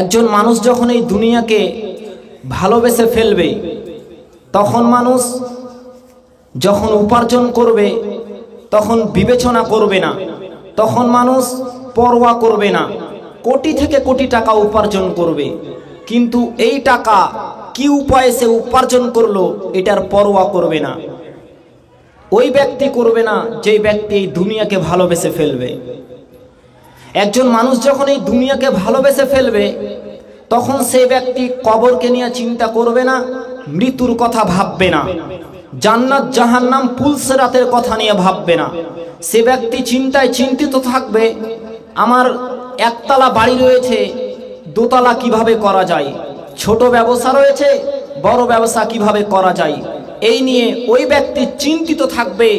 একজন মানুষ যখন এই দুনিয়াকে ভালোবেসে ফেলবে, তখন মানুষ যখন উপার্জন করবে তখন বিবেচনা করবে না, তখন মানুষ পরোয়া করবে না। কোটি থেকে কোটি টাকা উপার্জন করবে, কিন্তু এই টাকা কি উপায়ে সে উপার্জন করলো এটার পরোয়া করবে না। ওই ব্যক্তি করবে না যেই ব্যক্তি এই দুনিয়াকে ভালোবেসে ফেলবে। একজন মানুষ যখন এই দুনিয়াকে ভালোবেসে ফেলবে, তখন সেই ব্যক্তি কবরকে নিয়ে চিন্তা করবে না, মৃত্যুর কথা ভাববে না, জান্নাত জাহান্নাম পুলসিরাতের কথা নিয়ে ভাববে না। সে ব্যক্তি চিন্তায় চিন্তিত থাকবে, আমার একতলা বাড়ি রয়েছে, দোতলা কিভাবে করা যায়, ছোট ব্যবসা রয়েছে, বড় ব্যবসা কিভাবে করা যায়, এই নিয়ে ওই ব্যক্তি চিন্তিত থাকবে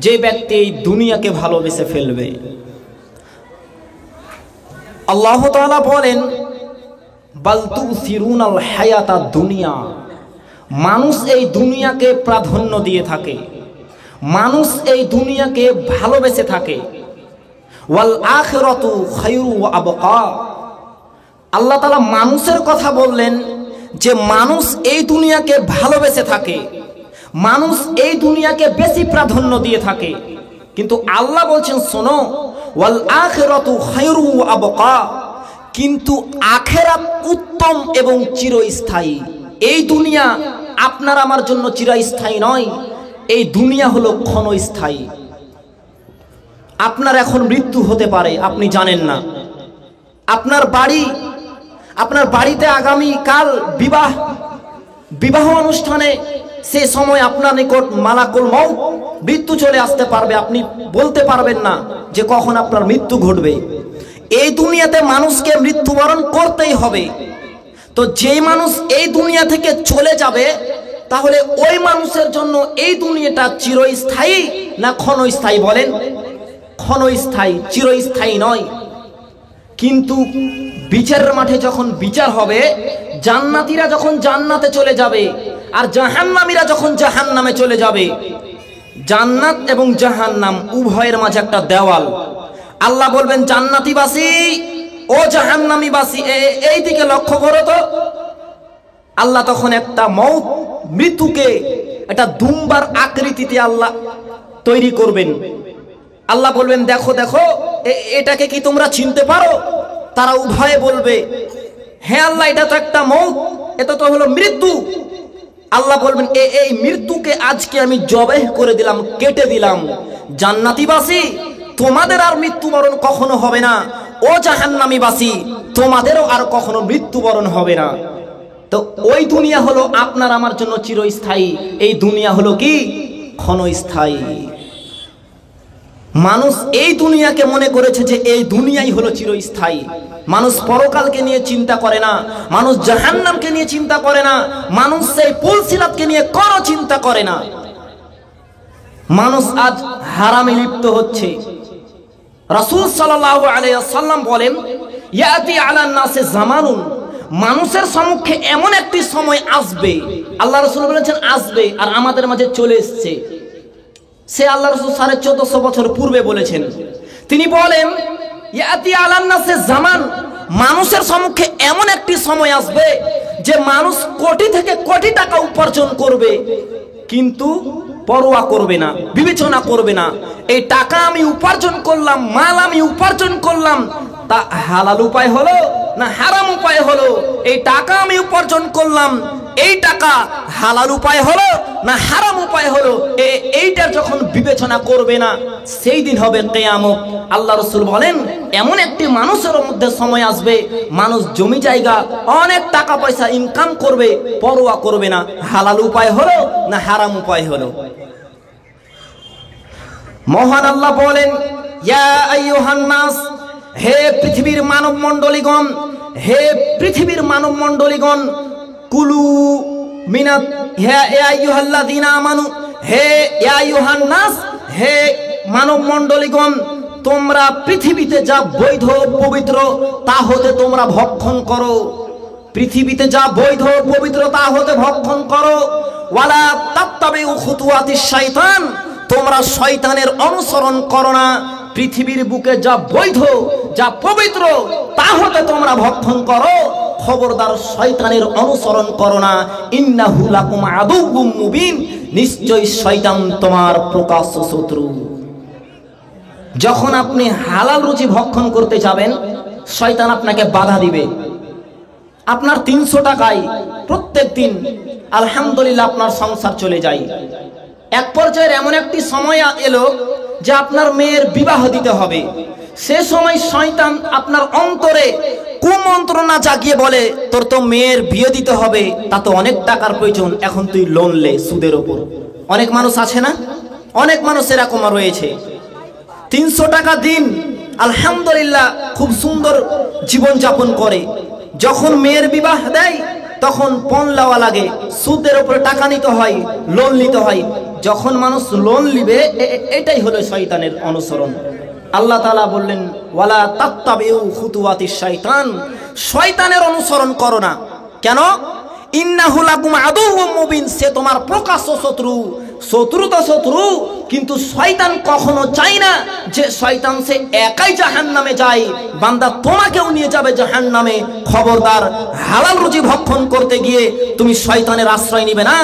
যে ব্যক্তি এই দুনিয়াকে ভালোবেসে ফেলবে। আল্লাহ তাআলা বলেন, বাল তুসিরুনাল হায়াতাদ দুনিয়া। মানুষ এই দুনিয়াকে প্রাধান্য দিয়ে থাকে, মানুষ এই দুনিয়াকে ভালোবেসে থাকে। ওয়াল আখিরাতু খায়রু ওয়া আবকা। আল্লাহ তাআলা মানুষের কথা বললেন যে মানুষ এই দুনিয়াকে ভালোবেসে থাকে, মানুষ এই দুনিয়াকে বেশি প্রাধান্য দিয়ে থাকে। কিন্তু আল্লাহ বলছেন, শোনো, ওয়াল আখিরাতু খায়রু ওয়া আবকা, কিন্তু আখিরাত উত্তম এবং চিরস্থায়ী। এই দুনিয়া আপনার আমার জন্য চিরস্থায়ী নয়, এই দুনিয়া হলো ক্ষণস্থায়ী। আপনার এখন মৃত্যু হতে পারে, আপনি জানেন না। আপনার বাড়িতে আগামী কাল বিবাহ অনুষ্ঠানে, সে সময় আপনার নিকট মালাকুল মউত মৃত্যু চলে আসতে পারবে, আপনি বলতে পারবেন না যে কখন আপনার মৃত্যু ঘটবে। এই দুনিয়াতে মানুষকে মৃত্যুবরণ করতেই হবে। তো যেই মানুষ এই দুনিয়া থেকে চলে যাবে, তাহলে ওই মানুষের জন্য এই দুনিয়াটা চিরস্থায়ী না ক্ষণস্থায়ী? বলেন, ক্ষণস্থায়ী, চিরস্থায়ী নয়। কিন্তু বিচারের মাঠে যখন বিচার হবে, জান্নাতীরা যখন জান্নাতে চলে যাবে আর জাহান্নামীরা যখন জাহান্নামে চলে যাবে, জান্নাত এবং জাহান্নাম উভয়ের মাঝে একটা দেওয়াল। আল্লাহ বলবেন, জান্নাতীবাসী ও জাহান্নামীবাসী এই দিকে লক্ষ্য করো তো। আল্লাহ তখন একটা মউত, মৃত্যুকে একটা দুম্বার আকৃতিতে আল্লাহ তৈরি করবেন। আল্লাহ বলবেন, দেখো দেখো, এটাকে কি তোমরা চিনতে পারো? তারা উভয়ে বলবে, হ্যাঁ আল্লাহ, এটা তো একটা মউত, এটা তো হলো মৃত্যু। আল্লাহ বলবেন, এই মৃত্যুকে আজকে আমি জবাহ করে দিলাম, কেটে দিলাম। জান্নাতীবাসী, তোমাদের আর মৃত্যুবরণ কখনো হবে না। ও জাহান্নামীবাসী, তোমাদেরও আর কখনো মৃত্যুবরণ হবে না। তো ওই দুনিয়া হলো আপনার আমার জন্য চিরস্থায়ী, এই দুনিয়া হলো কি? ক্ষণস্থায়ী। মানুষ এই দুনিয়াকে মনে করেছে যে এই দুনিয়াই হলো চিরস্থায়ী। মানুষ পরকালকে নিয়ে চিন্তা করে না, মানুষ জাহান্নামকে নিয়ে চিন্তা করে না, মানুষ সেই পুলসিরাতকে নিয়ে কোনো চিন্তা করে না। মানুষ আজ হারামে লিপ্ত হচ্ছে। রাসূল সাল্লাল্লাহু আলাইহি ওয়াসাল্লাম বলেন, ইয়াতি আলান নাসে জামানুন, মানুষের সম্মুখে এমন একটি সময় আসবে, আল্লাহ রাসূল বলেছেন আসবে, আর আমাদের মাঝে চলে এসেছে। সে আল্লাহ রাসূল 1450 বছর পূর্বে বলেছেন। তিনি বলেন, ইয়াতি আলান নাসে জামান, মানুষের সম্মুখে এমন একটি সময় আসবে যে মানুষ কোটি থেকে কোটি টাকা উপার্জন করবে, কিন্তু পরোয়া করবে না, বিবেচনা করবে না। এই টাকা আমি উপার্জন করলাম, মাল আমি উপার্জন করলাম, তা হালাল উপায় হলো না হারাম উপায় হলো? এই টাকা আমি উপার্জন করলাম, এই টাকা হালাল উপায় হলো না হারাম উপায় হলো? এইটার যখন বিবেচনা করবে না, সেই দিন হবে কিয়ামত। আল্লাহ রাসূল বলেন, এমন একটি মানুষের মধ্যে সময় আসবে, মানুষ জমি জায়গা অনেক টাকা পয়সা ইনকাম করবে, পরোয়া করবে না হালাল উপায় হলো না হারাম উপায় হলো। মহান আল্লাহ বলেন, ইয়া আইয়ুহান নাস, হে পৃথিবীর মানব মণ্ডলীগণ, হে পৃথিবীর মানব মণ্ডলীগণ, কুলু মিনাত, হে আইয়ুহাল্লাযীনা আমানু, হে আইয়ুহান নাস, হে মানব মণ্ডলীগণ, তোমরা পৃথিবীতে যা বৈধ পবিত্র তা হতে তোমরা ভক্ষণ করো। পৃথিবীতে যা বৈধ পবিত্র তা হতে ভক্ষণ করো। ওয়ালা তাত্তাবিউ খুতুওয়াতিশ শাইতান, তোমরা শয়তানের অনুসরণ করো না। পৃথিবীর বুকে যা বৈধ, যা পবিত্র তা হতে তোমরা ভক্ষণ করো, খবরদার শয়তানের অনুসরণ করো না। ইন্নাহু লাকুম আদুউম মুবিন, নিশ্চয়ই শয়তান তোমার প্রকাশ্য শত্রু। যখন আপনি হালাল রুজি ভক্ষণ করতে যাবেন, শয়তান আপনাকে বাধা দিবে। আপনার 300 টাকায় প্রত্যেক দিন আলহামদুলিল্লাহ আপনার সংসার চলে যায়। এক পর্যায়ে এমন একটি সময় এলো যে আপনার মেয়ের বিবাহ দিতে হবে। সে সময় শয়তান আপনার অন্তরে কুমন্ত্রণা জাগিয়ে বলে, তোর তো মেয়ের বিয়ে দিতে হবে, তা তো অনেক টাকার প্রয়োজন, এখন তুই লোন লে সুদের ওপর। অনেক মানুষ আছে না, অনেক মানুষ এরকম রয়েছে। 300 টাকা দিন আলহামদুলিল্লাহ খুব সুন্দর জীবন যাপন করে, যখন মেয়ের বিবাহ দেয় তখন পণ লওয়া লাগে, সুদের উপরে টাকা নিতে হয়, লোন নিতে হয়। যখন মানুষ লোন নিবে, এটাই হলো শয়তানের অনুসরণ। আল্লাহ তাআলা বললেন, ওয়ালা তাত্তাবিউ খুতুওয়াতিশ শাইতান, শয়তানের অনুসরণ করো না। কেন? ইন্নাহু লাকুম আদুউম মুবিন, সে তোমার প্রকাশ্য শত্রু। শত্রু তো শত্রু, কিন্তু শয়তান কখনো চায় না যে শয়তান সে একাই জাহান্নামে যায়, বান্দা তোমাকেও নিয়ে যাবে জাহান্নামে। খবরদার, হালাল রুজি ভক্ষণ করতে গিয়ে তুমি শয়তানের আশ্রয় নিবে না।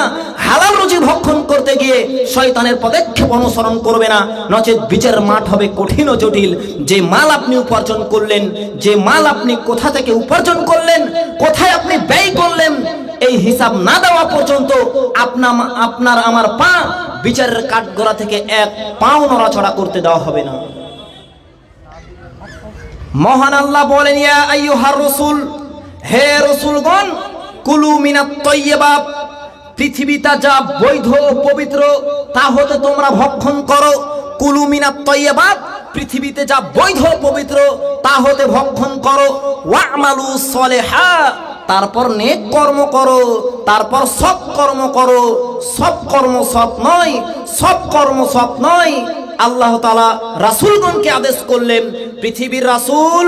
হালাল রুজি ভক্ষণ করতে গিয়ে শয়তানের পদক্ষেপ অনুসরণ করবে না, নচেত বিচার মাঠ হবে কঠিন ও জটিল। যে মাল আপনি উপার্জন করলেন, যে মাল আপনি কোথা থেকে উপার্জন করলেন, কোথায় আপনি ব্যয় করলেন, এই হিসাব না দেওয়া পর্যন্ত আপনার আমার পা বিচারের কাঠগড়া থেকে এক পাও নড়াচড়া করতে দেওয়া হবে না। মহান আল্লাহ বলেন, ইয়া আইয়ুহার রাসূল, হে রাসূলগণ, কুলু মিনাত তাইয়্যিবাত, পৃথিবীতে যা বৈধ পবিত্র তা হতে তোমরা ভক্ষণ করো। কুলু মিনাত তাইয়্যিবাত, পৃথিবীতে যা বৈধ পবিত্র তা হতে ভক্ষণ করো। ওয়া'মালু সলিহা, তারপর নেক কর্ম করো, তারপর সৎ কর্ম করো। সব কর্ম সৎ নয়, সব কর্ম সৎ নয়। আল্লাহ তাআলা রাসূলগণকে আদেশ করলেন, পৃথিবীর রাসূল,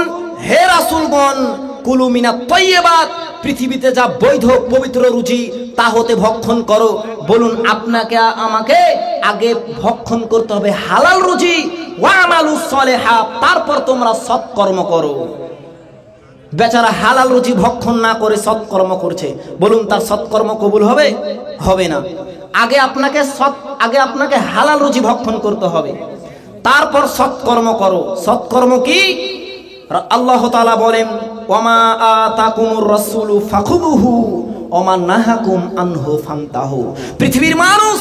হে রাসূলগণ, কুলু মিনাত তাইয়্যিবাত, পৃথিবীতে যা বৈধ পবিত্র রুজি তা হতে ভক্ষণ করো। বলুন, আপনাকে আমাকে আগে ভক্ষণ করতে হবে হালাল রুজি। ওয়া'মালু সলিহা, তারপর তোমরা সৎ কর্ম করো। বেচারা হালাল রুজি ভক্ষণ না করে সৎকর্ম করছে, বলুন তার সৎকর্ম কবুল হবে? হবে না। আগে আপনাকে হালাল রুজি ভক্ষণ করতে হবে, তারপর সৎকর্ম করো। সৎকর্ম কি? আল্লাহ তাআলা বলেন, ওয়ামা আতাকুমুর রাসূলু ফাখুযুহু ওমা নাহাকুম আনহু ফান্তাহু। পৃথিবীর মানুষ,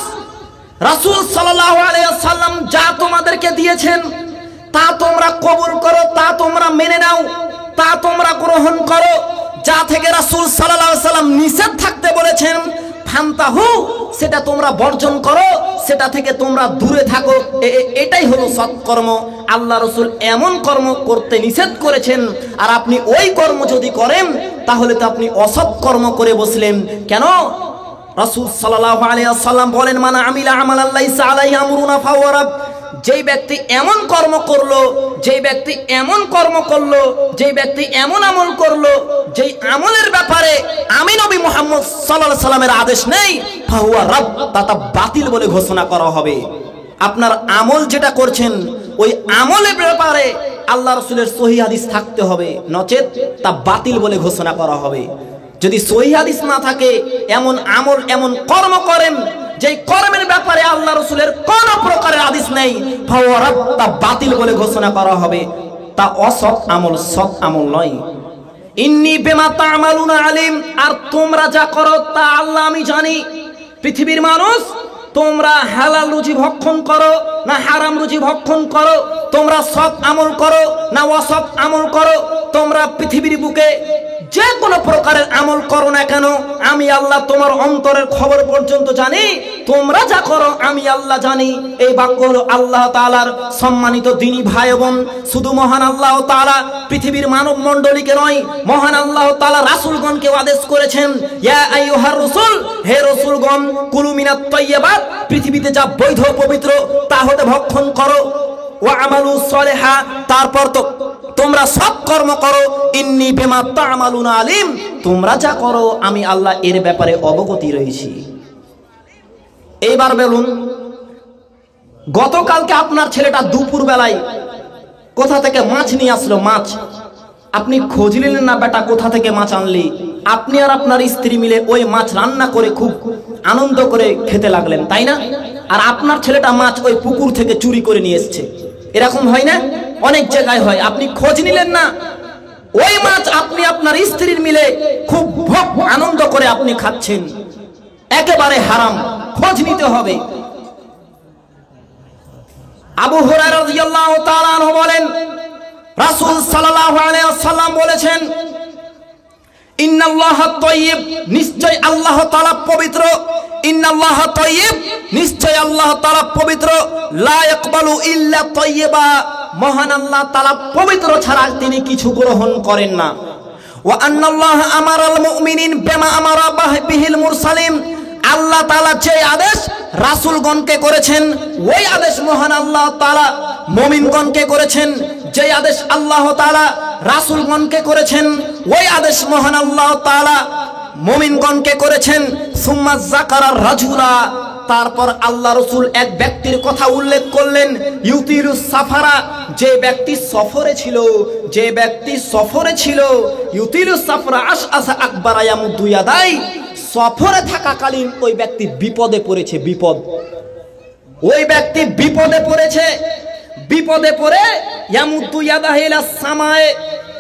রাসূল সাল্লাল্লাহু আলাইহি ওয়াসাল্লাম যা তোমাদেরকে দিয়েছেন তা তোমরা কবুল করো, তা তোমরা মেনে নাও, তা তোমরা গ্রহণ করো। যা থেকে রাসূল সাল্লাল্লাহু আলাইহি ওয়াসাল্লাম নিষেধ থাকতে বলেছেন, ফান্তাহু, সেটা তোমরা বর্জন করো, সেটা থেকে তোমরা দূরে থাকো। এটাই হলো সৎকর্ম। আল্লাহ রাসূল এমন কর্ম করতে নিষেধ করেছেন, আর আপনি ওই কর্ম যদি করেন তাহলে তো আপনি অসৎ কর্ম করে বসলেন। কেন? রাসূল সাল্লাল্লাহু আলাইহি ওয়াসাল্লাম বলেন, মান আমিলা আমালান লাইসা আলাইহি আমরুনা ফাহুয়া রাদ। যেই ব্যক্তি এমন কর্ম করলো, যেই ব্যক্তি এমন কর্ম করলো, যেই ব্যক্তি এমন আমল করলো, যেই আমলের ব্যাপারে আমি নবী মুহাম্মদ সাল্লাল্লাহু আলাইহি সাল্লামের আদেশ নেই, ফাহুয়া রাদ, তা বাতিল বলে ঘোষণা করা হবে। আপনার আমল যেটা করছেন, ওই আমলের ব্যাপারে আল্লাহ রাসূলের সহিহ হাদিস থাকতে হবে, নচেত তা বাতিল বলে ঘোষণা করা হবে। যদি সহিহ হাদিস না থাকে, এমন আমল, এমন কর্ম করেন যেই কর্মের ব্যাপারে আল্লাহ রাসূলের কোন প্রকারের হাদিস নেই, ফাহুয়া রাদ, তা বাতিল বলে ঘোষণা করা হবে। তা অসৎ আমল, সৎ আমল নয়। ইন্নী বিমা তা'মালুনা আলিম, আর তোমরা যা করো তা আল্লাহ আমি জানি। পৃথিবীর মানুষ, তোমরা হালাল রুজি ভক্ষণ করো না হারাম রুজি ভক্ষণ করো, তোমরা সৎ আমল করো না অসৎ আমল করো, তোমরা পৃথিবীর বুকে যে কোনো প্রকারের আমল করো না কেন, আমি আল্লাহ তোমার অন্তরের খবর পর্যন্ত জানি। তোমরা যা করো আমি আল্লাহ জানি। এই বাক্য হলো আল্লাহ তাআলার। সম্মানিত দিনী ভাই বোন, শুধু মহান আল্লাহ তাআলা পৃথিবীর মানব মণ্ডলীকে নয়, মহান আল্লাহ তাআলা রাসূলগণকে আদেশ করেছেন, ইয়া আইয়ুহার রাসূল, হে রাসূলগণ, কুলু মিনাত তাইয়্যিবাত, পৃথিবীতে যা বৈধ পবিত্র তা হতে ভক্ষণ করো। ওয়া'মালু সলিহা, তারপর তো তোমরা সৎ কর্ম করো। ইন্নী বিমা তা'মালুনা আলিম, তোমরা যা করো আমি আল্লাহ এর ব্যাপারে অবগত রয়েছি। এইবার বলুন, গতকালকে আপনার ছেলেটা দুপুর বেলায় কোথা থেকে মাছ নিয়ে আসলো, মাছ। আপনি খোঁজ নিলেন না বেটা কোথা থেকে মাছ আনলি। আপনি আর আপনার স্ত্রী মিলে ওই মাছ রান্না করে খুব আনন্দ করে খেতে লাগলেন, তাই না? আর আপনার ছেলেটা মাছ ওই পুকুর থেকে চুরি করে নিয়ে এসছে। এরকম হয় না? অনেক জায়গায় হয়। আপনি খোঁজ নিলেন না, ওই মাছ আপনি আপনার স্ত্রীর মিলে খুব ভোগ আনন্দ করে আপনি খাচ্ছেন, একেবারে হারাম। খোঁজ নিতে হবে। আবু হুরায়রা রাদিয়াল্লাহু তাআলা আনহু বলেন, রাসূল সাল্লাল্লাহু আলাইহি ওয়াসাল্লাম বলেছেন, ইন্নাল্লাহা তাইয়্যিব, নিশ্চয় আল্লাহ তাআলা পবিত্র। ইন্নাল্লাহা তাইয়্যিব, নিশ্চয় আল্লাহ তাআলা পবিত্র। লা ইয়াকবালু ইল্লা তাইয়্যিবা, মহান আল্লাহ তাআলা পবিত্র ছাড়া তিনি কিছু গ্রহণ করেন না। ওয়া আন্নাল্লাহা আমারাল মুমিনিন বিমা আমারা বিহিল মুরসালিন, আল্লাহ তাআলা যে আদেশ রাসূলগণকে করেছেন ওই আদেশ মহান আল্লাহ তাআলা মুমিনগণকে করেছেন। যে আদেশ আল্লাহ তাআলা রাসূলগণকে করেছেন ওই আদেশ মহান আল্লাহ তাআলা মুমিনগণকে করেছেন। সুম্মা যাকারার রাজুলা, তারপর আল্লাহ রাসূল এক ব্যক্তির কথা উল্লেখ করলেন, ইউতিলুস সাফারা, যে ব্যক্তি সফরে ছিল, যে ব্যক্তি সফরে ছিল। ইউতিলুস সাফরা আশআসা আকবারা ইয়ামুদ্দু ইয়াদাই, সফরে থাকাকালীন ওই ব্যক্তি বিপদে পড়েছে। বিপদ, ওই ব্যক্তি বিপদে পড়েছে। বিপদে পড়ে ইয়ামুদ্দু ইয়াদাহি ইলাস সামায়ে,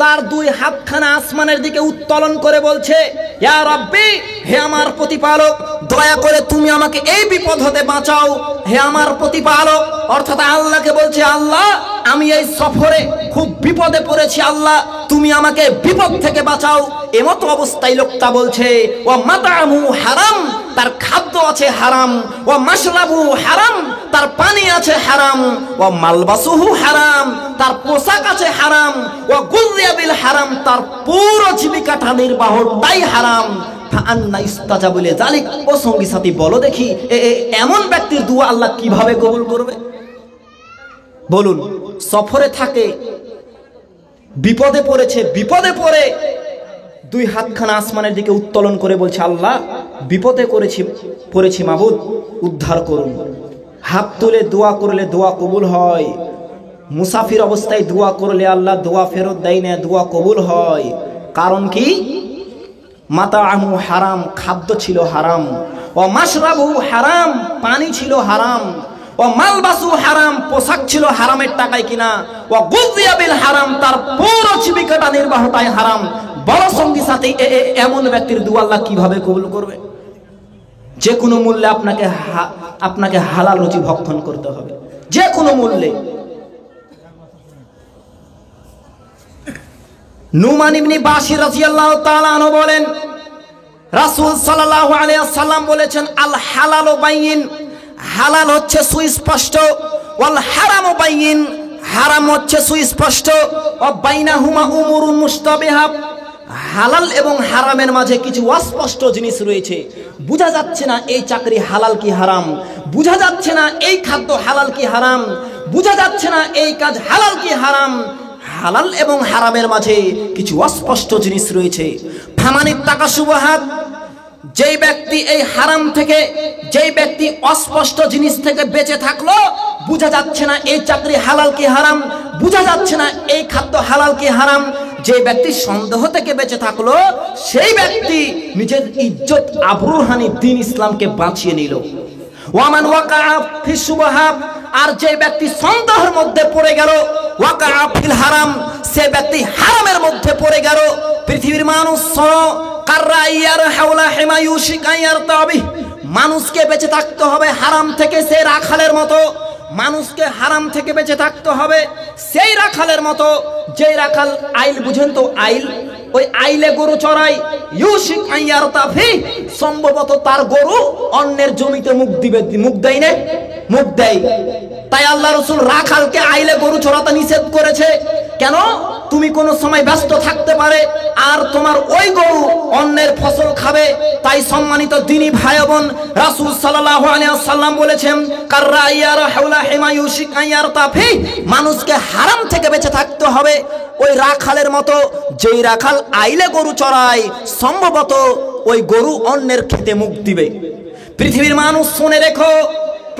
তার দুই হাতখানা আসমানের দিকে উত্তোলন করে বলছে, ইয়া রাব্বি, হে আমার প্রতিপালক, দয়া করে তুমি আমাকে এই বিপদ হতে বাঁচাও। হে আমার প্রতিপালক, অর্থাৎ আল্লাহকে বলছে, আল্লাহ আমি এই সফরে খুব বিপদে পড়েছি, আল্লাহ তুমি আমাকে বিপদ থেকে বাঁচাও। এমতো অবস্থায় লোকটা বলছে, ওয়া মাতামু হারাম, তার খাদ্য আছে হারাম। ওয়া মাশরাবু হারাম, তার পানি আছে হারাম। ওয়া মালবাসুহু হারাম, তার পোশাক আছে হারাম। ওয়া গুযিয়া বিল হারাম, তার পুরো জীবিকাটা নির্বাহটাই হারাম। ফাআন্না ইস্তাজাবু লিযালিক, ও সঙ্গী সাথী বলো দেখি এমন ব্যক্তির দোয়া আল্লাহ কিভাবে কবুল করবে? বলুন, সফরে থাকে, বিপদে পড়েছে, বিপদে পড়ে দুই হাতখানা আসমানের দিকে উত্তোলন করে বলছে, আল্লাহ বিপদে পড়েছি মাবুদ, উদ্ধার করুন। হাত তুলে দোয়া করলে দোয়া কবুল হয়। মুসাফির অবস্থায় দোয়া করলে আল্লাহ দোয়া ফেরত দেয় না, দোয়া কবুল হয়। কারণ কি? মাতাআমু হারাম, খাদ্য ছিল হারাম। ও মাশরাবু হারাম, পানি ছিল হারাম। ও মালবাসু হারাম, পোশাক ছিল হারামের টাকায় কিনা। ও গুযিয়া বিল হারাম, তার পুরো জীবিকাটা নির্বাহটাই হারাম। বড় সঙ্গী সাথে এমন ব্যক্তির দোয়া আল্লাহ কিভাবে কবুল করবে? যে কোনো মূল্যে আপনাকে হালাল রুচি ভক্ষণ করতে হবে, যে কোনো মূল্যে। নুমান ইবনে বাশির রাদিয়াল্লাহু তাআলা আনহু বলেন, রাসূল সাল্লাল্লাহু আলাইহি ওয়াসাল্লাম বলেছেন, আল হালালু বাইয়িন, হালাল হচ্ছে সুস্পষ্ট। ওয়াল হারামু বাইয়িন, হারাম হচ্ছে সুস্পষ্ট। ওয়া বাইনাহুমা উমুরুন মুশতাবিহা, হালাল এবং হারামের মাঝে কিছু অস্পষ্ট জিনিস রয়েছে। বোঝা যাচ্ছে না এই চাকরি হালাল কি হারাম, বোঝা যাচ্ছে না এই খাদ্য হালাল কি হারাম, বোঝা যাচ্ছে না এই কাজ হালাল কি হারাম। হালাল এবং হারামের মাঝে কিছু অস্পষ্ট জিনিস রয়েছে। ফামানিত তাকা সুবহাত, যেই ব্যক্তি এই হারাম থেকে, যেই ব্যক্তি অস্পষ্ট জিনিস থেকে বেঁচে থাকলো, বোঝা যাচ্ছে না এই চাকরি হালাল কি হারাম, বোঝা যাচ্ছে না এই খাদ্য হালাল কি হারাম। যে ব্যক্তি সন্দেহ থেকে বেঁচে থাকলো, সেই ব্যক্তি নিজের ইজ্জত আবরুহানি দ্বীন ইসলামকে বাঁচিয়ে নিল। ওয়ামান ওয়াকা ফি সুবহাত, আর যে ব্যক্তি সন্দেহের মধ্যে পড়ে গেল, ওয়াকা ফিল হারাম, সে ব্যক্তি হারামের মধ্যে পড়ে গেল। পৃথিবীর মানুষ কাররাইয়ার হাওলা হিমায়ুশিক আয়ার তাবি, মানুষকে বেঁচে থাকতে হবে হারাম থেকে সে রাখালের মতো। মানুষকে হারাম থেকে বেঁচে থাকতে হবে সেই রাখালের মতো। যেই রাখাল আইল, বুঝেন তো আইল, ওই আইলে গরু চড়াই, ইউশিক আয়ার তাফি, সম্ভবত তার গরু অন্যের জমিতে মুখ দিবে, মুখ দেয় না, মুখ দেয়। তাই আল্লাহ রাসূল রাখালকে আইলে গরু চড়াতে নিষেধ করেছে। কেন? তুমি কোনো সময় ব্যস্ত থাকতে পারে আর তোমার ওই গরু অন্যের ফসল খাবে। তাই সম্মানিত দ্বীনি ভাই বোন, রাসূল সাল্লাল্লাহু আলাইহি ওয়াসাল্লাম বলেছেন, কাররাইয়ার হাওলা হিমায়ুশিক আয়ার তাফি, মানুষকে হারাম থেকে বেঁচে থাকতে হবে ওই রাখালের মতো। যেই রাখাল আইলে গরু চড়ায়, সম্ভবত ওই গরু অন্যের খেতে মুখ দিবে। পৃথিবীর মানুষ শুনে রেখো,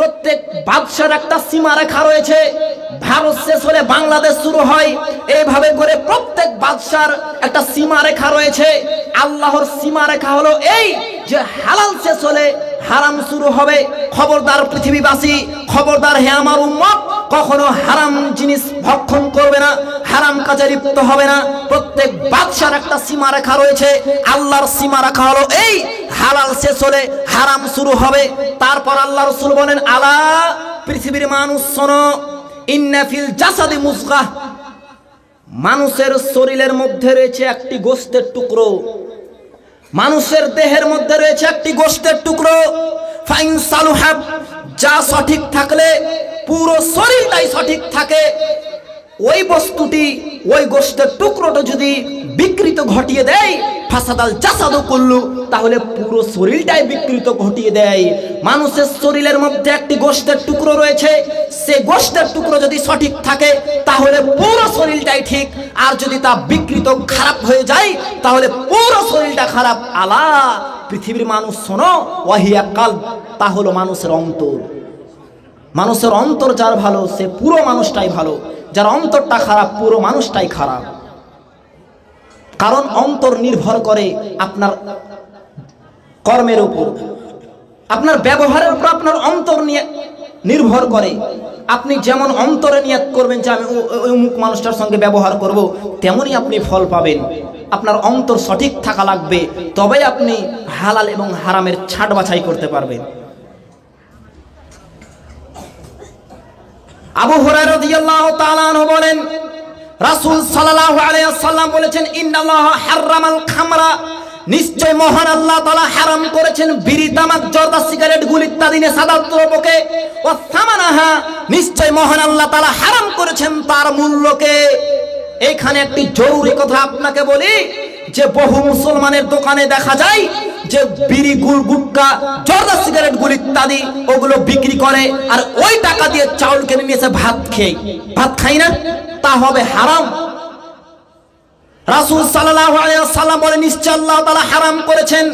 প্রত্যেক বাদশার একটা সীমারেখা রয়েছে। ভারত শেষ হলে বাংলাদেশ শুরু হয়, এইভাবে করে প্রত্যেক বাদশার একটা সীমারেখা রয়েছে। আল্লাহর সীমারেখা হলো এই যে হালাল শেষ হলে হারাম শুরু হবে। খবরদার পৃথিবীবাসী, খবরদার হে আমার উম্মত, কখনো হারাম জিনিস ভক্ষণ করবে না, হারাম কাজে লিপ্ত হবে না। প্রত্যেক বাদশার একটা সীমারেখা রয়েছে। আল্লাহর সীমারেখা হলো এই হালাল শেষ হলে হারাম শুরু হবে। তারপর আল্লাহ রাসূল বলেন, আলা পৃথিবীর মানুষ শোনো, ইন্না ফিল জাসাদি মুজগাহ, মানুষের শরীরের মধ্যে রয়েছে একটি গোশতের টুকরো। মানুষের দেহের মধ্যে রয়েছে একটি গোশতের টুকরো। ফাইন সালুহা, যা সঠিক থাকলে পুরো শরীরটাই সঠিক থাকে। ওই বস্তুটি, ওই গোশতের টুকরোটা যদি বিকৃত ঘটিয়ে দেয়, ফাসাদাল জাসাদু কুল্লু, তাহলে পুরো শরীরটাই বিকৃত ঘটিয়ে দেয়। মানুষের শরীরের মধ্যে একটি গোশতের টুকরো রয়েছে, সে গোশতের টুকরো যদি সঠিক থাকে তাহলে পুরো শরীরটাই ঠিক, আর যদি তা বিকৃত খারাপ হয়ে যায় তাহলে পুরো শরীরটা খারাপ। আলা পৃথিবীর মানুষ শোনো, ওয়াহিয়া কালব, তা হলো মানুষের অন্তর। মানুষের অন্তর যার ভালো সে পুরো মানুষটাই ভালো, যার অন্তরটা খারাপ পুরো মানুষটাই খারাপ। কারণ অন্তর নির্ভর করে আপনার কর্মের উপর, আপনার ব্যবহারের উপর আপনার অন্তর নিয়ে নির্ভর করে। আপনি যেমন অন্তরে নিয়ত করবেন যে আমি অমুক মানুষটার সঙ্গে ব্যবহার করব, তেমনই আপনি ফল পাবেন। আপনার অন্তর সঠিক থাকা লাগবে, তবেই আপনি হালাল এবং হারামের ছাঁট বাছাই করতে পারবেন। আবু হুরায়রা রাদিয়াল্লাহু তাআলা আনহু বলেন, রাসূল সাল্লাল্লাহু আলাইহি ওয়াসাল্লাম বলেছেন, ইন্নাল্লাহা হারামাল খামরা, নিশ্চয় মহান আল্লাহ তাআলা হারাম করেছেন বিড়ি, তামাক, জর্দা, সিগারেট, গুল ইত্যাদি নেশাদার দ্রব্যকে। ওয়া সামানাহা, নিশ্চয় মহান আল্লাহ তাআলা হারাম করেছেন তার মূল্যকে। এইখানে একটি জরুরি কথা আপনাকে বলি, যে বহু মুসলমানের দোকানে দেখা যায় যে বিড়ি, গুল, গুটকা, জর্দা, সিগারেট, গুল ইত্যাদি ওগুলো বিক্রি করে, আর ওই টাকা দিয়ে চাউল কিনে নিয়ে এসে ভাত খাই না, তা হবে হারাম। রাসূল সাল্লাল্লাহু আলাইহি ওয়াসাল্লাম বলেন, নিশ্চয় আল্লাহ তাআলা হারাম করেছেন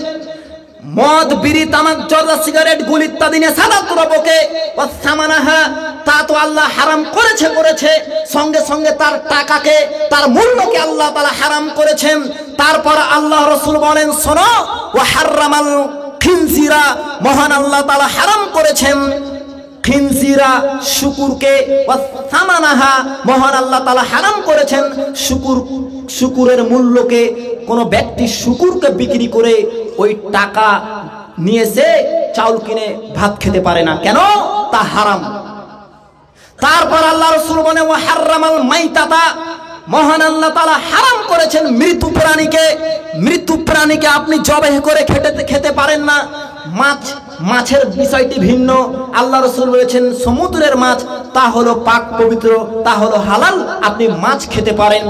মদ, বিড়ি, তামাক, জর্দা, সিগারেট, গুল ইত্যাদি নেশাদার দ্রব্যকে। ওয়া সামানাহা, তা তো আল্লাহ হারাম করেছে, সঙ্গে সঙ্গে তার টাকাকে, তার মূল্যকে আল্লাহ তাআলা হারাম করেছেন। তারপর আল্লাহ রাসূল বলেন, শোনো, ওয়া হারামাল খিনজিরা, মহান আল্লাহ তাআলা হারাম করেছেন খিনজিরা, শুকুরকে। ওয়া সামানাহা, মহান আল্লাহ তাআলা হারাম করেছেন শুকুরের মূল্যকে। কোন ব্যক্তি শুকুরকে বিক্রি করে ওই টাকা নিয়ে এসে চাউল কিনে ভাত খেতে পারে না, কেন? তা হারাম। তারপর আল্লাহ রাসূল বলেন, ওয়া হারামাল মাইতাতা, মহান আল্লাহ তাআলা হারাম করেছেন মৃত্যু প্রাণীকে। মৃত্যু প্রাণীকে আপনি জবাহ করে খেতে পারেন না। মাছের বিষয়টি ভিন্ন। আল্লাহ রাসূল বলেছেন সমুদ্রের মাছ তা হলো পাক পবিত্র, তা হলো হালাল, আপনি মাছ খেতে পারেন।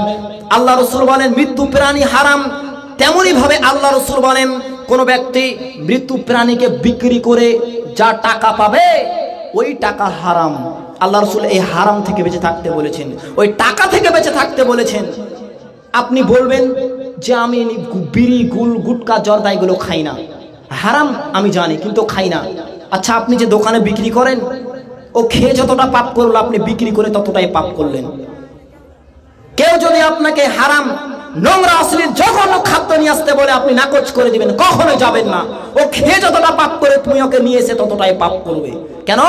আল্লাহ রাসূল বলেন মৃত্যু প্রাণী হারাম। তেমনি ভাবে আল্লাহ রাসূল বলেন কোন ব্যক্তি মৃত্যু প্রাণীকে বিক্রি করে যা টাকা পাবে ওই টাকা হারাম। আল্লাহ রাসূল এই হারাম থেকে বেঁচে থাকতে বলেছেন, ওই টাকা থেকে বেঁচে থাকতে বলেছেন। আপনি বলবেন যে আমি বিড়ি, গুল, গুটকা, জর্দা এগুলো খাই না, হারাম আমি জানি কিন্তু খাই না। আচ্ছা, আপনি যে দোকানে বিক্রি করেন, ও খেয়ে যতটা পাপ করলো আপনি বিক্রি করে ততটাই পাপ করলেন। কেউ যদি আপনাকে হারাম, নোংরা, অশ্লীল, জঘন্য খাদ্য নিয়ে আসতে বলে আপনি নাকচ করে দিবেন, কখনো যাবেন না। ও খেয়ে যতটা পাপ করে তুমি ওকে নিয়ে এসে ততটাই পাপ করবে। কেন?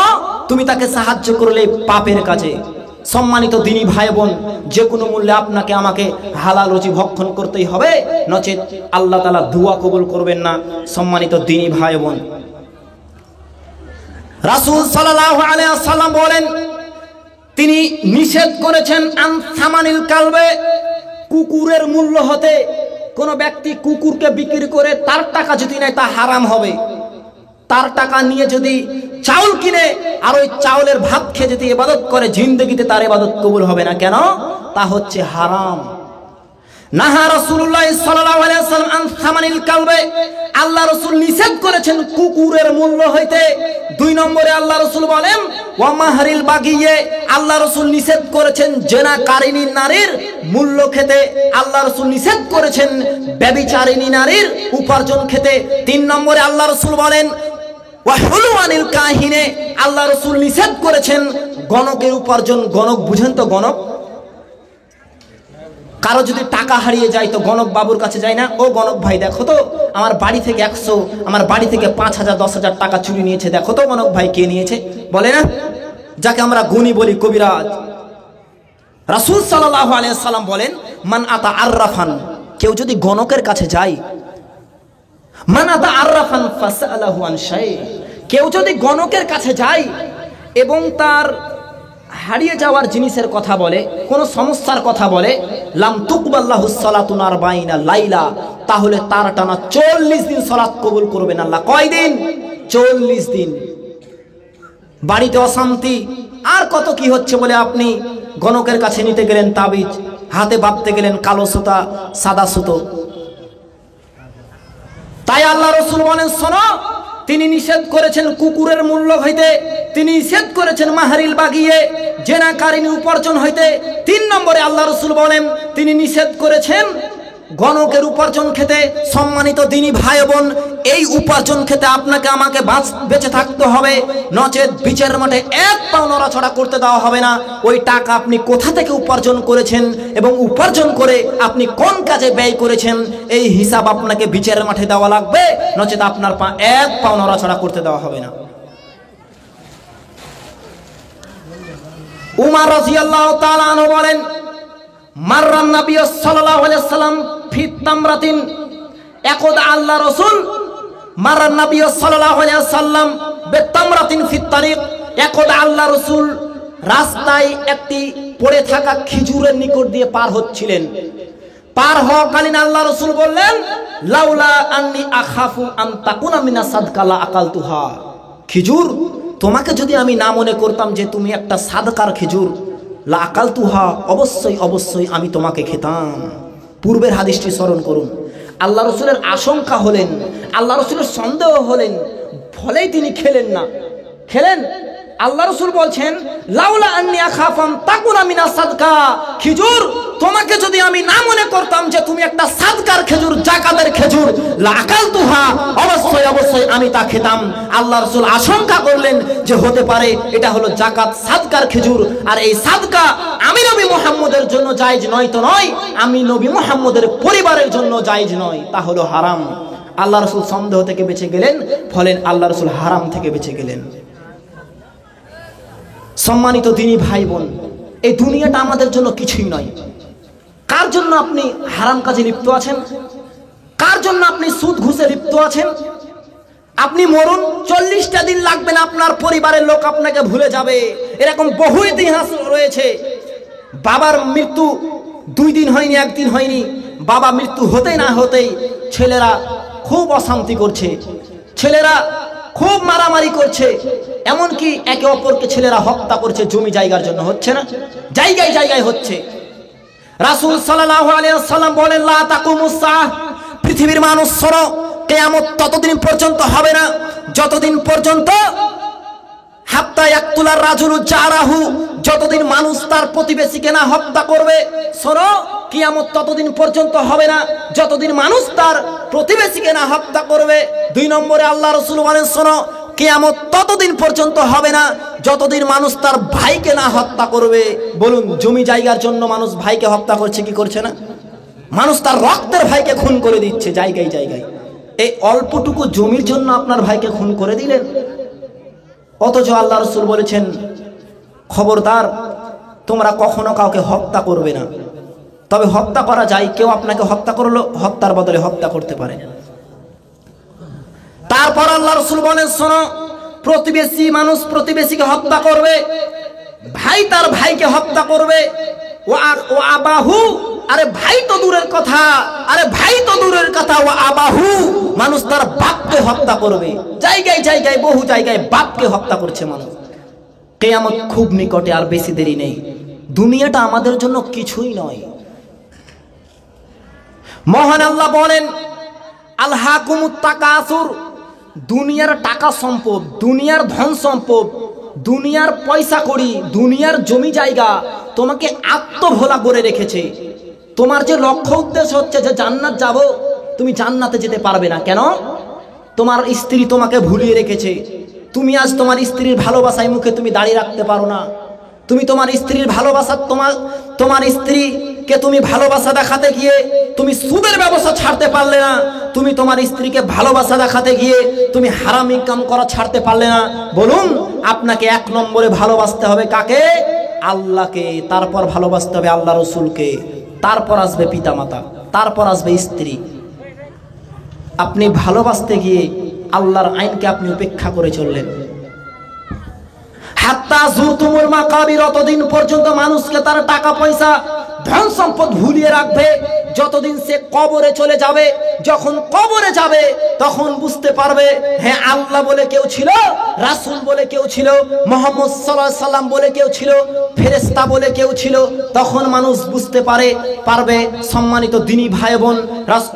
তুমি তাকে সাহায্য করলে পাপের কাজে। সম্মানিত দিনী ভাই বোন, যে কোনো মূল্যে আপনাকে আমাকে হালাল রুজি ভক্ষণ করতেই হবে, নচেত আল্লাহ তাআলা দুয়া কবুল করবেন না। সম্মানিত দিনী ভাই বোন, রাসূল সাল্লাল্লাহু আলাইহি ওয়াসাল্লাম বলেন, তিনি নিষেধ করেছেন আন সামানিল কালবে, কুকুরের মূল্য হতে। কোন ব্যক্তি কুকুরকে বিক্রি করে তার টাকা যদি নেয় তা হারাম হবে। তার টাকা নিয়ে যদি চাউল কিনে আর ওই চাউলের ভাত খেয়ে যদি ইবাদত করে, জিন্দেগিতে তার ইবাদত কবুল হবে না। কেন? তা হচ্ছে হারাম। নাহা রাসূলুল্লাহ সাল্লাল্লাহু আলাইহি ওয়াসাল্লাম আন সামানিল কালবে, আল্লাহ রাসূল নিষেধ করেছেন কুকুরের মূল্য হইতে। 2 নম্বরে আল্লাহ রাসূল বলেন ওয়া মাহরিল বাগিয়ে, আল্লাহ রাসূল নিষেধ করেছেন জেনাকারিনী নারীর মূল্য খেতে। আল্লাহ রাসূল নিষেধ করেছেন ব্যভিচারিণী নারীর উপার্জন খেতে। 3 নম্বরে আল্লাহ রাসূল বলেন ওয়া হুলওয়ানিল কাহিনে, আল্লাহ রাসূল নিষেধ করেছেন গণকের উপার্জন। গণক বুঝেন তো? গণক, কারো যদি টাকা হারিয়ে যায় তো গণক বাবুর কাছে যায় না, ও গণক ভাই দেখো তো আমার বাড়ি থেকে 100, আমার বাড়ি থেকে 5,000 10,000 টাকা চুরি নিয়েছে, দেখো তো গণক ভাই কে নিয়েছে, বলে না? যাকে আমরা গুণী বলি, কবিরাজ। রাসূল সাল্লাল্লাহু আলাইহি সাল্লাম বলেন, মান আতা আররাফান, কেউ যদি গণকের কাছে যায়, মান আতা আররাফান ফাসআলাহু আন শাই, কেউ যদি গণকের কাছে যায় এবং তার হারিয়ে যাওয়ার জিনিসের কথা বলে, কোন সমস্যার কথা বলে, লাম তুকবাল্লাহুস সালাতুন 40 লাইলা, তাহলে তার টানা 40 দিন সালাত কবুল করবেন আল্লাহ। কয় দিন? 40 দিন। বাড়িতে অশান্তি আর কত কি হচ্ছে বলে আপনি গণকের কাছে নিতে গেলেন তাবিজ, হাতে বাঁধতে গেলেন কালো সুতা সাদা সুতো। তাই আল্লাহ রাসূল বলেন, শোনো, তিনি নিষেধ করেছেন কুকুরের মূল্য হইতে, তিনি নিষেধ করেছেন মাহারিল বাগিয়ে, জেনাকারিনী উপার্জন হইতে। 3 নম্বরে আল্লাহ রাসূল বলেন, তিনি নিষেধ করেছেন গণকের উপার্জন খেতে। সম্মানিত দিনী ভাই বোন, এই উপার্জন খেতে আপনাকে আমাকে বেঁচে থাকতে হবে, নচেত বিচারের মাঠে এক পাও নড়াচড়া করতে দেওয়া হবে না। ওই টাকা আপনি কোথা থেকে উপার্জন করেছেন এবং উপার্জন করে আপনি কোন কাজে ব্যয় করেছেন, এই হিসাব আপনাকে বিচারের মাঠে দেওয়া লাগবে, নচেত আপনার এক পাও নড়াচড়া করতে দেওয়া হবে না। উমর রাদিয়াল্লাহু তাআলা আনহু বলেন, মাররান নবী সাল্লাল্লাহু আলাইহি সাল্লাম ফি তামরাতিন, একদা আল্লাহ রাসূল মাররান নবী সাল্লাল্লাহু আলাইহি সাল্লাম বিতামরাতিন ফি তারিক, একদা আল্লাহ রাসূল রাস্তায় একটি পড়ে থাকা খেজুরের নিকট দিয়ে পার হচ্ছিলেন। পার হওয়াকালীন আল্লাহ রাসূল বললেন, লাউলা আন্নী আখাফু আন তাকুনা মিনাস সাদকা লা আকালতুহা, খেজুর, তোমাকে যদি আমি না মনে করতাম যে তুমি একটা সাদকার খেজুর, লা আকালতুহা, অবশ্যই অবশ্যই আমি তোমাকে খেতাম। পূর্বের হাদিসটি স্মরণ করুন। আল্লাহ রাসূলের আশঙ্কা হলেন, আল্লাহ রাসূলের সন্দেহ হলেন, ফলেই তিনি খেলেন না। খেলেন, আল্লাহ রাসূল বলছেন, লাউলা আন্নী আখাফান তাকুনা মিনাস সাদকা, খেজুর, তোমাকে যদি আমি না মনে করতাম যে তুমি একটা সাদকার খেজুর, যাকাতের খেজুর, লা আকালতুহা, অবশ্যই অবশ্যই আমি তা খেতাম। আল্লাহ রাসূল আশঙ্কা করলেন যে হতে পারে এটা হলো যাকাত, সাদকার খেজুর, আর এই সাদকা আমি নবী মুহাম্মদের জন্য জায়েজ নয় তো নয়, আমি নবী মুহাম্মদের পরিবারের জন্য জায়েজ নয়, তা হলো হারাম। আল্লাহ রাসূল সন্দেহ থেকে বেঁচে গেলেন, ফলে আল্লাহ রাসূল হারাম থেকে বেঁচে গেলেন। সম্মানিত দিনী ভাই বোন, এই দুনিয়াটা আমাদের জন্য কিছুই নয়। কার জন্য আপনি হারাম কাজে লিপ্ত আছেন? কার জন্য আপনি সুদ ঘুষে লিপ্ত আছেন? আপনি মরুন, 40টা দিন লাগবে না, আপনার পরিবারের লোক আপনাকে ভুলে যাবে। এরকম বহু ইতিহাস রয়েছে। বাবার মৃত্যু 2 দিন হয়নি, 1 দিন হয়নি, বাবা মৃত্যু হতেই না হতেই ছেলেরা খুব অশান্তি করছে, ছেলেরা খুব মারামারি করছে, এমনকি একে অপরকে ছেলেরা হত্যা করছে জমি জায়গার জন্য। হচ্ছে না? জায়গায় জায়গায় হচ্ছে। রাসূল সাল্লাল্লাহু আলাইহি ওয়াসাল্লাম বলেন, লা তাকুমুস সাআহ, পৃথিবীর মানুষ শোনো, কিয়ামত ততদিন পর্যন্ত হবে না যতদিন পর্যন্ত হাত্তা ইয়াকতুলার রাজুলু জারাহু, যতদিন মানুষ তার প্রতিবেশীকে না হত্যা করবে। শোনো, কিয়ামত ততদিন পর্যন্ত হবে না যতদিন মানুষ তার প্রতিবেশীকে না হত্যা করবে। 2 নম্বরে আল্লাহ রাসূল বলেন, শোনো, কিয়ামত ততদিন পর্যন্ত হবে না যতদিন মানুষ তার ভাইকে না হত্যা করবে। বলুন, জমি জায়গার জন্য মানুষ ভাইকে হত্যা করছে কি করছে না? মানুষ তার রক্তের ভাইকে খুন করে দিচ্ছে জায়গায় জায়গায়। এই অল্পটুকু জমির জন্য আপনার ভাইকে খুন করে দিলেন। অথচ আল্লাহ রাসূল বলেছেন, খবরদার, তোমরা কখনো কাউকে হত্যা করবে না। তবে হত্যা করা যায়, কেউ আপনাকে হত্যা করলো, হত্যার বদলে হত্যা করতে পারে। তারপর আল্লাহ রাসূল বলেন, শোনো, প্রতিবেশী মানুষ প্রতিবেশীকে হত্যা করবে, ভাই তার ভাইকে হত্যা করবে। ও আবাহু, আরে ভাই তো দূরের কথা, আরে ভাই তো দূরের কথা, ও আবাহু, মানুষ তার বাপকে হত্যা করবে। জায়গায় জায়গায়, বহু জায়গায় বাপকে হত্যা করছে মানুষ। কিয়ামত খুব নিকটে, আর বেশি দেরি নেই। দুনিয়াটা আমাদের জন্য কিছুই নয়। মহান আল্লাহ বলেন, আলহাকুমুত তাকাসুর, দুনিয়ার টাকা সম্পদ, দুনিয়ার ধন সম্পদ, দুনিয়ার পয়সা কড়ি, দুনিয়ার জমি জায়গা তোমাকে আত্মভোলা করে রেখেছে। তোমার যে লক্ষ্য উদ্দেশ্য হচ্ছে যে জান্নাত যাব, তুমি জান্নাতে যেতে পারবে না। কেন? তোমার স্ত্রী তোমাকে ভুলিয়ে রেখেছে, তুমি আজ তোমার স্ত্রীর ভালোবাসায় মুখে তুমি দাঁড়িয়ে রাখতে পারো না, তুমি তোমার স্ত্রীর ভালোবাসা তোমার স্ত্রীকে তুমি ভালোবাসা দেখাতে গিয়ে তুমি সুদের ব্যবসা ছাড়তে পারলে না, তুমি তোমার স্ত্রীকে ভালোবাসা দেখাতে গিয়ে তুমি হারাম ইনকাম করা ছাড়তে পারলে না। বলুন, আপনাকে এক নম্বরে ভালোবাসতে হবে কাকে? আল্লাহকে। তারপর ভালোবাসতে হবে আল্লাহ রসুলকে, তারপর আসবে পিতামাতা, তারপর আসবে স্ত্রী। আপনি ভালোবাসতে গিয়ে আল্লাহর আইনকে আপনি উপেক্ষা করে চললেন। হাত্তা যুরতুমুল মাকাবির, অতদিন পর্যন্ত মানুষকে তার টাকা পয়সা ধন সম্পদ ভুলিয়ে রাখবে যতদিন সে কবরে চলে যাবে। যখন কবরে যাবে তখন বুঝতে পারবে, হ্যাঁ আল্লাহ বলে কেউ ছিল, রাসূল বলে কেউ ছিল, মুহাম্মদ সাল্লাল্লাহু আলাইহি সাল্লাম বলে কেউ ছিল, ফেরেশতা বলে কেউ ছিল। তখন মানুষ বুঝতে পারবে। সম্মানিত দ্বীনি ভাই বোন,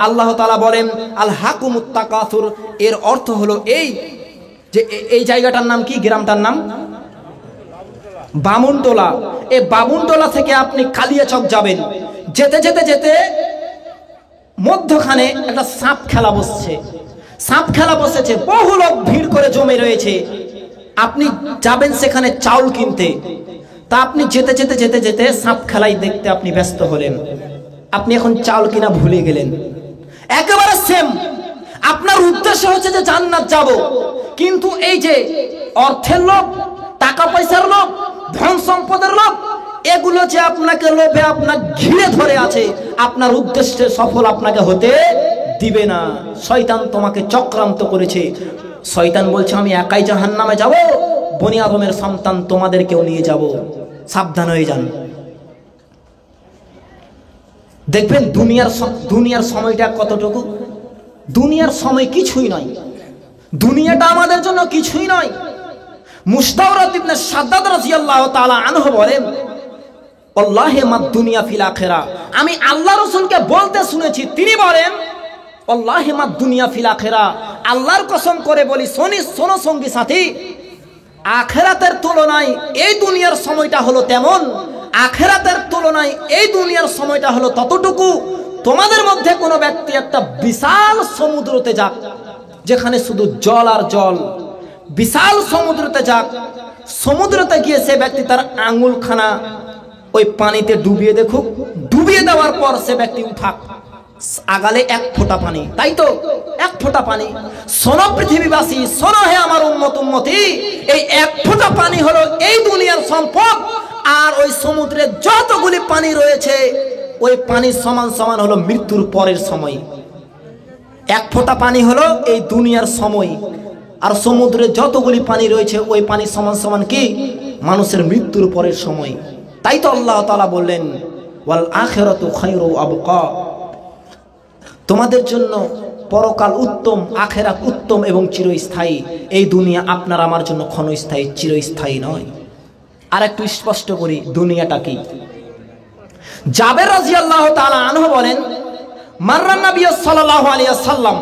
আল্লাহ তাআলা বলেন আল হাকুমুত তাকাসুর, এর অর্থ হলো এই যে এই জায়গাটার নাম কি? গ্রামটার নাম বামুনটোলা। এই বামুনটোলা থেকে আপনি কালিয়াচক যাবেন, যেতে যেতে যেতে মধ্যখানে একটা সাপ খেলা বসছে। সাপ খেলা বসেছে, বহু লোক ভিড় করে জমে রয়েছে। আপনি যাবেন সেখানে চাউল কিনতে, তা আপনি যেতে যেতে যেতে যেতে সাপ খেলাই দেখতে আপনি ব্যস্ত হলেন। আপনি এখন চাউল কিনা ভুলে গেলেন। একেবারে সেম, আপনার উদ্দেশ্য হচ্ছে যে জান্নাত যাব, কিন্তু এই যে অর্থের লোভ, টাকা পয়সার লোভ, ধন সম্পদের লোভ, এগুলো যে আপনাকে লোভে আপনার ঘিরে ধরে আছে, আপনার উদ্দেশ্যে সফল আপনাকে হতে দিবে না। শয়তান তোমাকে চক্রান্ত করেছে। শয়তান বলছে আমি একাই জাহান্নামে যাব, বনি আদমের সন্তান তোমাদেরকেও নিয়ে যাব, সাবধান হয়ে যান। দেখবেন দুনিয়ার সময়টা কতটুকু। দুনিয়ার সময় কিছুই নয়, দুনিয়াটা আমাদের জন্য কিছুই নয়। মুস্তাওরাদ ইবনে সাদ্দাদ রাদিয়াল্লাহু তাআলা আনহু বলেন, আল্লাহে মাদ দুনিয়া ফিল আখিরা। আমি আল্লাহ রাসূলকে বলতে শুনেছি, তিনি বলেন আল্লাহে মাদ দুনিয়া ফিল আখিরা, আল্লাহর কসম করে বলি শোনো সঙ্গী সাথী, আখিরাতের তুলনায় এই দুনিয়ার সময়টা হলো তেমন, আখিরাতের তুলনায় এই দুনিয়ার সময়টা হলো ততটুকু। তোমাদের মধ্যে কোনো ব্যক্তি একটা বিশাল সমুদ্রতে যাক, যেখানে শুধু জল আর জল, বিশাল সমুদ্রতে যাক, সমুদ্রতে গিয়ে সে ব্যক্তি তার আঙুলখানা ওই পানিতে ডুবিয়ে দেখুক, ডুবিয়ে দেওয়ার পর সে ব্যক্তি উঠাক, আগালে এক ফোঁটা পানি, তাই তো এক ফোঁটা পানি। শোনো পৃথিবীবাসী, শোনো হে আমার উম্মতি, এই এক ফোঁটা পানি হলো এই দুনিয়ার সম্পদ, আর ওই সমুদ্রে যতগুলি পানি রয়েছে ওই পানির সমান সমান হলো মৃত্যুর পরের সময়। এক ফোঁটা পানি হলো এই দুনিয়ার সময়, আর সমুদ্রে যতগুলি পানি রয়েছে ওই পানি সমান সমান কি? মানুষের মৃত্যুর পরের সময়। তাই তো আল্লাহ তাআলা বললেন ওয়াল আখিরাতু খায়রু আবকা, তোমাদের জন্য পরকাল উত্তম, আখিরাত উত্তম এবং চিরস্থায়ী। এই দুনিয়া আপনার আমার জন্য ক্ষণস্থায়ী, চিরস্থায়ী নয়। আর একটু স্পষ্ট করি দুনিয়াটা কি। জাবের রাদিয়াল্লাহু তাআলা আনহু বলেন, মাররান নবী সাল্লাল্লাহু আলাইহি ওয়াসাল্লাম,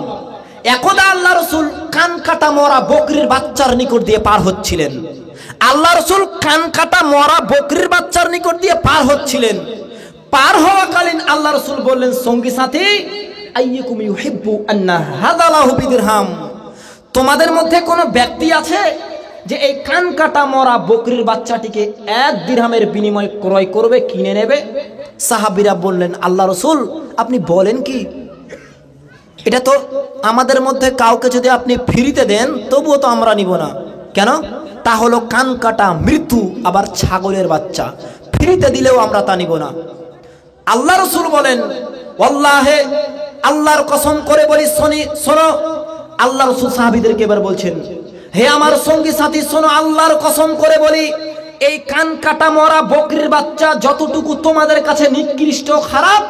একদা আল্লাহ রাসূল কান কাটা মরা বকরির বাচ্চার নিকট দিয়ে পার হচ্ছিলেন। আল্লাহ রাসূল কান কাটা মরা বকরির বাচ্চার নিকট দিয়ে পার হচ্ছিলেন। পার হওয়াকালীন আল্লাহ রাসূল বললেন, সঙ্গী সাথী, আইয়ুকুম ইউহিব্বু আন্না হাযা লাহু বিদিরহাম, তোমাদের মধ্যে কোনো ব্যক্তি আছে যে এই কান কাটা মরা বকরির বাচ্চাটিকে 1 দিরহামের বিনিময়ে ক্রয় করবে, কিনে নেবে? সাহাবীরা বললেন, আল্লাহ রাসূল আপনি বলেন কি? এটা তো আমাদের মধ্যে কাউকে যদি আপনি ফ্রিতে দেন তবুও তো আমরা নিব না। কেন? তা হলো কান কাটা মৃত্যু, আবার ছাগলের বাচ্চা, ফ্রিতে দিলেও আমরা তা নিব না। আল্লাহ রাসূল বলেন, ওয়াল্লাহে, আল্লাহর কসম করে বলি, শোনো। আল্লাহ রাসূল সাহাবীদেরকে এবার বলছেন, হে আমার সঙ্গী সাথী শোনো, আল্লাহর কসম করে বলি, এই কান কাটা মরা বকরির বাচ্চা যতটুকু তোমাদের কাছে নিকৃষ্ট খারাপ,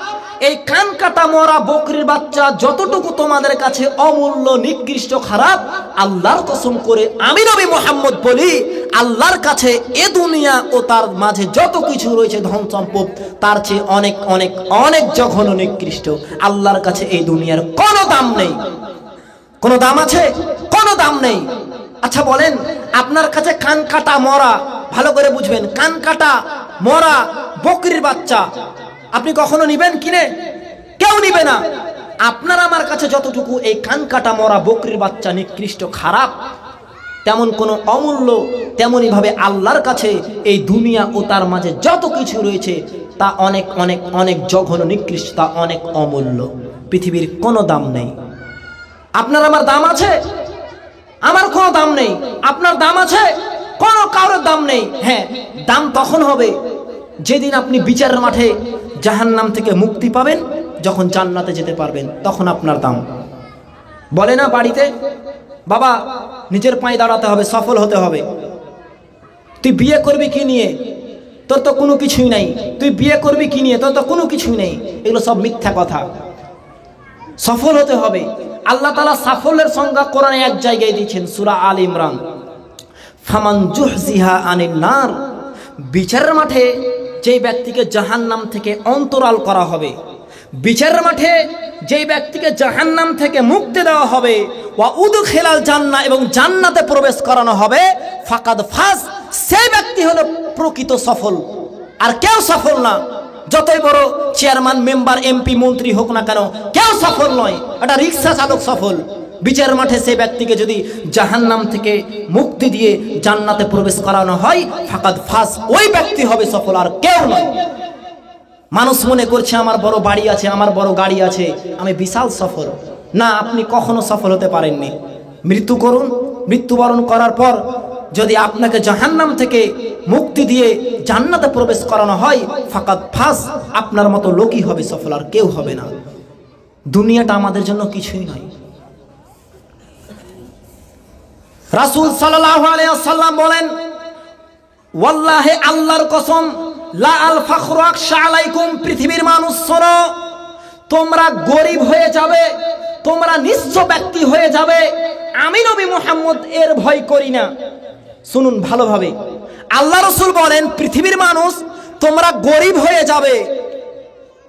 এই কান কাটা মরা বকরির বাচ্চা যতটুকু তোমাদের কাছে অমূল্য নিকৃষ্ট খারাপ, আল্লাহর কসম করে আমি নবী মুহাম্মদ বলি, আল্লাহর কাছে এ দুনিয়া ও তার মাঝে যত কিছু রয়েছে ধন সম্পদ, তার চেয়ে অনেক অনেক অনেক জঘন্য নিকৃষ্ট। আল্লাহর কাছে এই দুনিয়ার কোনো দাম নেই। কোনো দাম আছে? কোনো দাম নেই। আচ্ছা বলেন, আপনার কাছে কান কাটা মরা, ভালো করে বুঝবেন, কান কাটা মরা বকরির বাচ্চা আপনি কখনো নিবেন কিনে? কেউ নিবে না। আপনার আমার কাছে যতটুকু এই কান কাটা মরা বকরির বাচ্চা নিকৃষ্ট খারাপ, তেমন কোনো অমূল্য, তেমনই ভাবে আল্লাহর কাছে এই দুনিয়া ও তার মাঝে যত কিছু রয়েছে তা অনেক অনেক অনেক জঘন্য, নিকৃষ্ট, তা অনেক অমূল্য। পৃথিবীর কোনো দাম নেই। আপনার আমার দাম আছে? আমার কোনো দাম নেই। আপনার দাম আছে? কোনো কারোর দাম নেই। হ্যাঁ, দাম তখন হবে যেদিন আপনি বিচারের মাঠে জাহান্নাম থেকে মুক্তি পাবেন, যখন জান্নাতে যেতে পারবেন, তখন আপনার দাম। বলে না বাড়িতে, বাবা নিজের পায়ে দাঁড়াতে হবে, সফল হতে হবে। তুই বিয়ে করবি কি নিয়ে? তোর তো কোনো কিছুই নাই। তুই বিয়ে করবি কি নিয়ে? তোর তো কোনো কিছুই নেই। এগুলো সব মিথ্যা কথা। সফল হতে হবে। আল্লাহ তাআলা সাফল্যের সংজ্ঞা কোরআনে এক জায়গায় দিয়েছেন, সূরা আল ইমরান, ফামান জুহজিহা আনিন নার। বিচারের মাঠে যেই ব্যক্তিকে জাহান্নাম থেকে অন্তরাল করা হবে, বিচারের মাঠে যেই ব্যক্তিকে জাহান্নাম থেকে মুক্তি দেওয়া হবে, ওয়া উদখিলাল জান্নাহ, এবং জান্নাতে প্রবেশ করানো হবে, ফাকাদ ফাজ, সেই ব্যক্তি হলো প্রকৃত সফল। আর কেউ সফল না। যতই বড় চেয়ারম্যান, মেম্বার, এমপি, মন্ত্রী হোক না কেন, কেউ সফল নয়। একটা রিক্সা চালক সফল। বিচার মাঠে সেই ব্যক্তিকে যদি জাহান্নাম থেকে মুক্তি দিয়ে জান্নাতে প্রবেশ করানো হয়, ফাকাদ ফাজ, ওই ব্যক্তি হবে সফল, আর কেউ নয়। মানুষ মনে করছে আমার বড় বাড়ি আছে, আমার বড় গাড়ি আছে, আমি বিশাল সফল। না, আপনি কখনো সফল হতে পারেননি। মৃত্যু করুন, মৃত্যুবরণ করার পর যদি আপনাকে জাহান্নাম থেকে মুক্তি দিয়ে জান্নাতে প্রবেশ করানো হয়, ফাকাদ ফাজ, আপনার মতো লোকই হবে সফল, আর কেউ হবে না। দুনিয়াটা আমাদের জন্য কিছুই নয়। রাসূল সাল্লাল্লাহু আলাইহি ওয়াসাল্লাম বলেন, ওয়াল্লাহি, আল্লাহর কসম, লা আল ফাখরু আখশা আলাইকুম, পৃথিবীর মানুষ শোনো, তোমরা গরিব হয়ে যাবে, তোমরা নিঃস্ব ব্যক্তি হয়ে যাবে, আমি নবী মুহাম্মদ এর ভয় করি না। শুনুন ভালোভাবে, আল্লাহ রাসূল বলেন, পৃথিবীর মানুষ তোমরা গরিব হয়ে যাবে,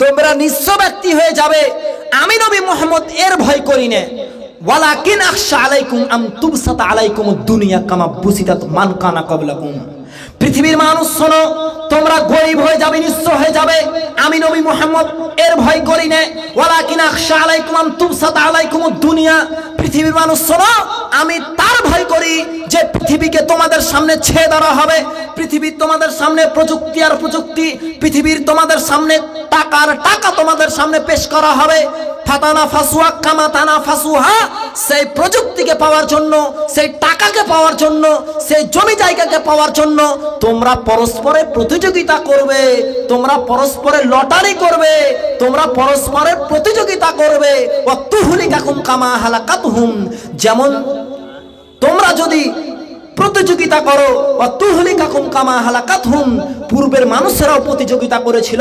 তোমরা নিঃস্ব ব্যক্তি হয়ে যাবে, আমি নবী মুহাম্মদ এর ভয় করি না। ওয়ালাকিন আখশা আলাইকুম আম তুবসাতা আলাইকুমুদ দুনিয়া কামা বুসিতাত মান কানা ক্বাবলাকুম। পৃথিবীর মানুষ শোনো, তোমরা গরিব হয়ে যাবে, নিঃস্ব হয়ে যাবে, আমি নবী মুহাম্মদ এর ভয় করি না। ওয়ালাকিন আখশা আলাইকুম আম তুবসাতা আলাইকুমুদ দুনিয়া। পৃথিবীর মানুষ শোনো, আমি তার ভয় করি যে পৃথিবীকে তোমাদের সামনে ছেড়ে ধরা হবে, পৃথিবীর তোমাদের সামনে প্রযুক্তি আর প্রযুক্তি, পৃথিবীর তোমাদের সামনে টাকার টাকা তোমাদের সামনে পেশ করা হবে। ফাতানা ফাসুয়া কামা তানা ফাসুহা, সেই প্রযুক্তিকে পাওয়ার জন্য, সেই টাকাকে পাওয়ার জন্য, সেই জমি জায়গাকে পাওয়ার জন্য তোমরা পরস্পরে প্রতিযোগিতা করবে, তোমরা পরস্পরে লটারি করবে, তোমরা পরস্পরের প্রতিযোগিতা করবে। ওয়া তুহলিকাকুম কামা হালাকাতহুম, যেমন তোমরা যদি প্রতিযোগিতা করো, ওয়া তুহলিকাকুম কামা হালাকাতহুম, পূর্বের মানুষেরাও প্রতিযোগিতা করেছিল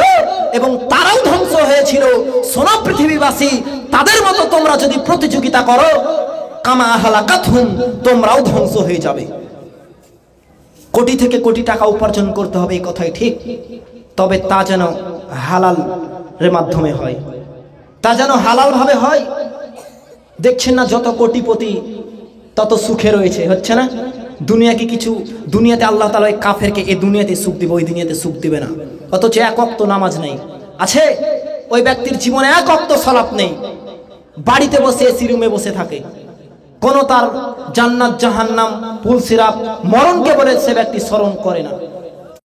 এবং তারাও ধ্বংস হয়েছিল। শোনো পৃথিবীবাসী, তাদের মতো তোমরা যদি প্রতিযোগিতা করো, কামা হালাকাতহুম, তোমরাও ধ্বংস হয়ে যাবে। কোটি থেকে কোটি টাকা উপার্জন করতে হবে, এই কথাই ঠিক, তবে তা যেন হালালের মাধ্যমে হয়, তা যেন হালাল ভাবে হয়। দেখছেন না যত কোটিপতি তত সুখে রয়েছে, হচ্ছে না? দুনিয়াকে কিছু, দুনিয়াতে আল্লাহ তাআলা ওই কাফেরকে এই দুনিয়াতে সুখ দিবে, ওই দুনিয়াতে সুখ দিবে না। অথচ এক ওয়াক্ত নামাজ নেই, আছে ওই ব্যক্তির জীবনে এক ওয়াক্ত সালাত নেই, বাড়িতে বসে এসি রুমে বসে থাকে, কোনো তার জান্নাত জাহান্নাম পুলসিরাত মরণকে বলে সে ব্যক্তি স্মরণ করে না।